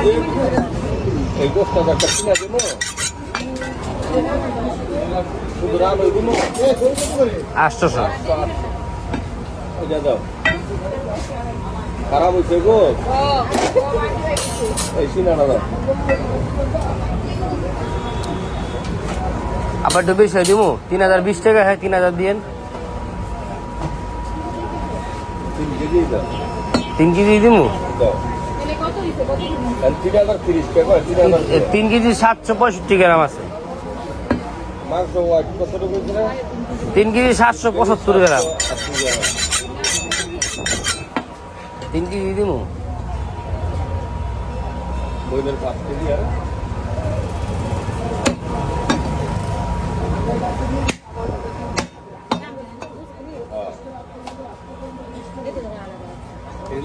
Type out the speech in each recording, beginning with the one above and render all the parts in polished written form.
এই গোস্ত একটা কিনা দেবো শুধু রান ওই দেবো 800 ওইটা দাও খারাপ হয়েছে গো এই সিনাটা দাও আবার একটু বেশি দিব 3020 টাকা হ্যাঁ 3000 দিয়েন 3 কেজি দাও 3 কেজি দিব দাও 3030 টাকা 3 কেজি 765 গ্রাম আছে মাংস ওয়াইট কত টাকা হয়েছে 3 কেজি 775 গ্রাম 3 কেজি দিব বইলের 5 কেজি আর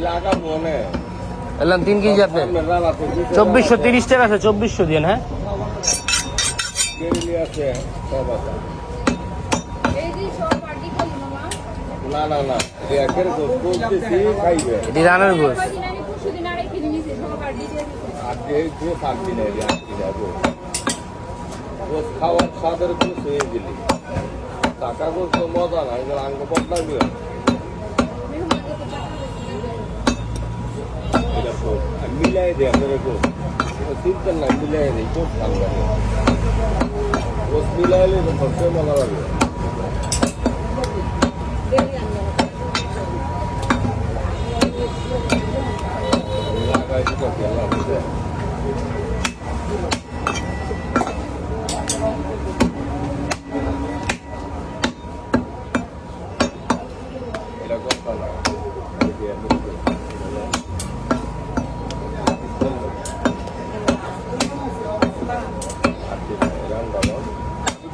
লাগা মনে এলাম 3 কেজি আপনার 2430 টাকা আছে 2400 দিন হ্যাঁ আছে সব আছে না না না একের বলতেছি খাইবে এটি রানের গোস আর যে থাকবি না গোস খাওয়ার স্বাদের গোস হয়ে গেলি টাকা গোস তো মজা না এগুলো আঙ্গ বদলাবি মিলাই দে আপনার গোস চিন্তা না মিলাই দেয় খুব ভালো লাগে গোস মিলাইলে তো সবচেয়ে মজা লাগে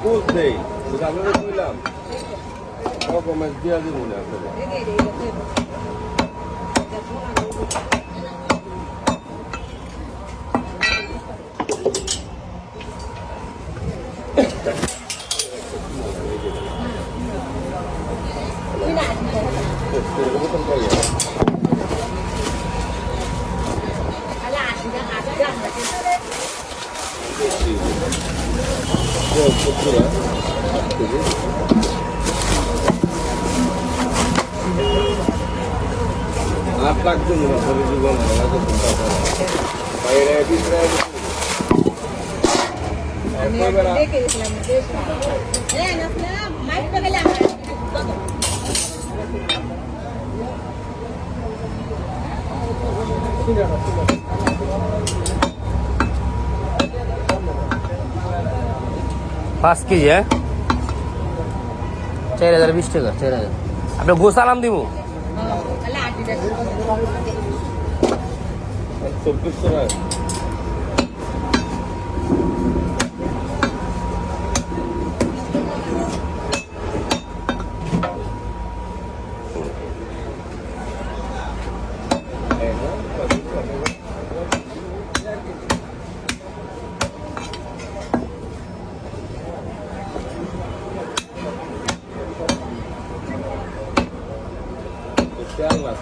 বুঝতেই আমি কইলাম ডকুমেন্টস দিয়ে দিব না আট লাখ জন জীবন বাইরে পাঁচ কেজি হ্যাঁ 4020 টাকা 4000 আপনার গোস আলাম দিব 2400 টাকা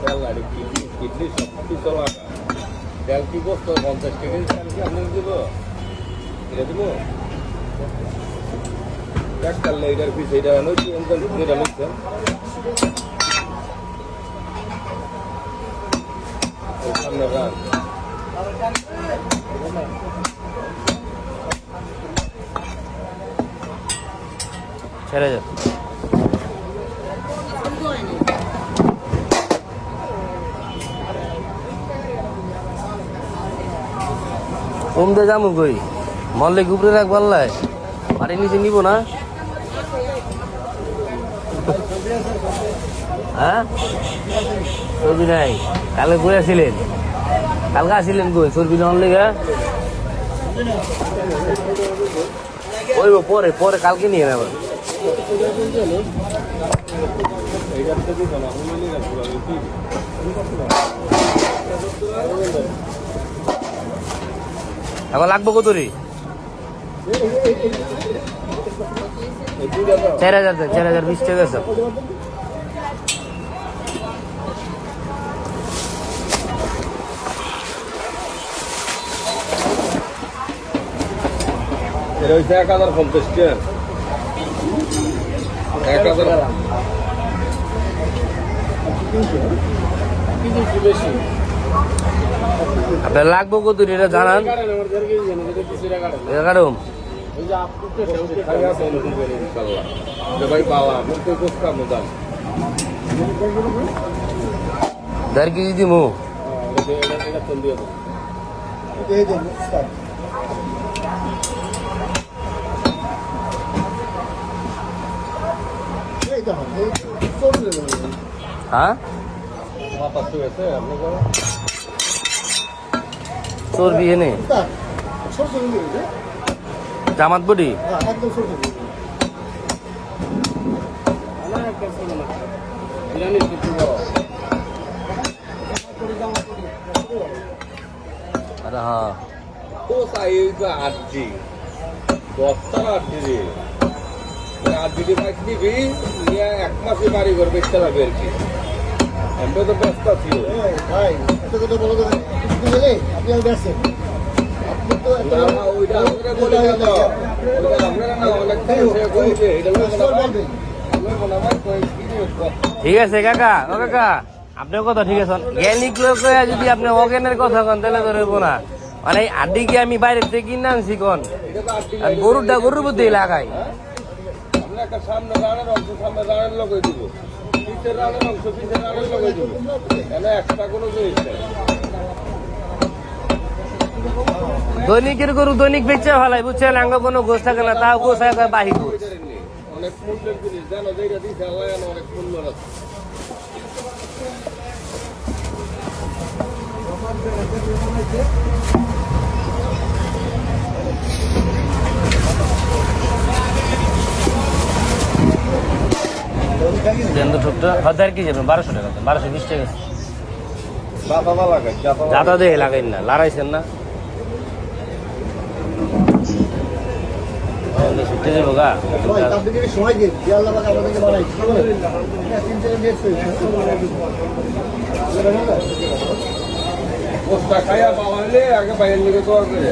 তেল আর কিডনি সব কিছু লাগা তেল কি বস্তু 50 টাকা তেল কি আপনি দিব এটা দিব এক তেল লিটার পিস এটা নয় এনজাল যেটা লিখছেন সামনে রান ছেড়ে যাও ওমদে যামু কই মল্লিক উপরে রাখ পাল্লায় বাড়ির নিচে নিব না হ্যাঁ চর্বি নাই কালকে কই আসিলেন কালকে আসিলেন কই চর্বি নেওয়ার লেগে ওইব পরে পরে কালকে নিয়ে নেব এখন লাগবো কত রে 4000 4020 টাকা আছে এটা হচ্ছে 1050 টাকা 1000 বেশি আপনার লাগবো কত এটা জানান এটা কারণ ভাই পালা মুখে কোসকা মুদান 1.5 কেজি দিমু এটা ফোন দিয়ে দাও হ্যাঁ মাথা শুয়েছে আপনাকে চর্বি এনে জামাত বডি আরে হ্যাঁ ও তাই আটটি দশটার আটটি রে আটটি বাইক নিবি নিয়ে 1 মাসে বাড়ি ঘর বেচতে হবে আর কি আমরা তো ব্যস্ত ছিল ভাই এত কথা বলো তো আপনি গেলে আপনি আর গেছেন আপনি তো এত না, ওইটা আপনারা বলে গেল ওইটা আপনারা না অনেক সে কইছে এটা বলবেন মনে হয় কি ঠিক আছে কাকা ও কাকা আপনার কথা ঠিক আছে জ্ঞানিক লোক হয়ে যদি আপনি অজ্ঞানের কথা কন তাহলে তো রইব না মানে আড্ডি কি আমি বাইরে থেকে কিনে আনছি কন এটা তো আটটি আর গরুর বুদ্ধি লাগাই আমরা একটা সামনে রানের অংশ সামনে রানের লোক দিব পিছের রানের অংশ পিছের রানের লোক দিব এখানে একটা কোনো জিনিস নেই দৈনিকের গরু দৈনিক বেচে ভালাই বুঝছেন আঙ্গ কোনো গোস থাকে না তাও গোস থাকে বাহি গোস অনেক মূল্যের জিনিস জানো যেটা দিচ্ছে আল্লাহ জানে অনেক মূল্য আছে কেন্দ্র ঠুকটা 1000 কেজি 1200 টাকা 1220 টাকা দাদা লাগাই দাদা দিয়ে লাগাইন না লড়াইছেন না ছুটে যাবো গা ভাই আপনি কি সময় দিন যে আল্লাহ পাক আমাদেরকে বানাই তিন চার দিয়েছে পোস্টা খাইয়া বাবা হলে আগে বাইরের লিগে তো করে